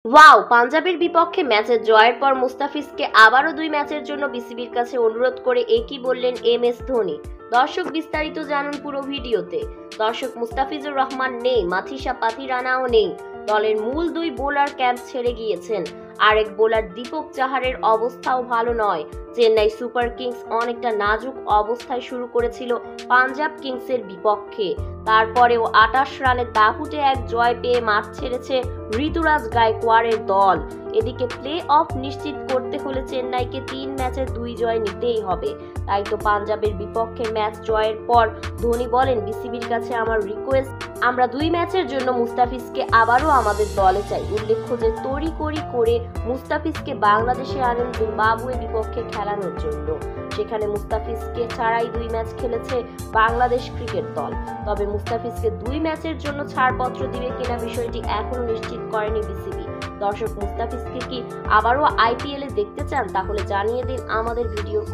Wow! পাঞ্জাবের বিপক্ষে ম্যাচের জয়ের পর মুস্তাফিজকে আবারও ২ ম্যাচের জন্য বিসিবির কাছে অনুরোধ করে একই বললেন এমএস ধোনি। দর্শক, বিস্তারিত জানুন পুরো ভিডিওতে। দর্শক, মুস্তাফিজুর রহমান নেই, মাথিসা পাথিরানাও নেই। দলের মূল ২ বোলার ক্যাম্প ছেড়ে গিয়েছেন। আরেক বোলার দীপক চাহারের অবস্থাও ভালো নয়। চেন্নাই সুপার কিংস অনেকটা নাজুক অবস্থায় শুরু করেছিল পাঞ্জাব কিংসের বিপক্ষে। তারপরেও ২৮ রানের দাপুটে এক জয় পেয়ে মাঠ ছেড়েছে ঋতুরাজ গায়কোয়াড়ের দল। এদিকে প্লে অফ নিশ্চিত করতে হলে চেন্নাইকে ৩ ম্যাচে ২ জয় নিতেই হবে। তাই তো পাঞ্জাবের বিপক্ষে ম্যাচ জয়ের পর ধোনি বলেন, বিসিবির কাছে আমার রিকোয়েস্ট, আমরা ২ ম্যাচের জন্য মুস্তাফিজকে আবারও আমাদের দলে চাই। উল্লেখ্য যে তড়িঘড়ি করে মুস্তাফিজকে বাংলাদেশে আনেন জিম্বাবুয়ে বিপক্ষে খেলানোর জন্য। সেখানে মুস্তাফিজকে ছাড়াই ২ ম্যাচ খেলেছে বাংলাদেশ ক্রিকেট দল। তবে মুস্তাফিজকে ২ ম্যাচের জন্য ছাড়পত্র দিবে কিনা বিষয়টি এখনো নিশ্চিত করেনি বিসিবি। দর্শক, মুস্তাফিজকে কি আবারও আইপিএলে দেখতে চান? তাহলে জানিয়ে দিন আমাদের ভিডিওর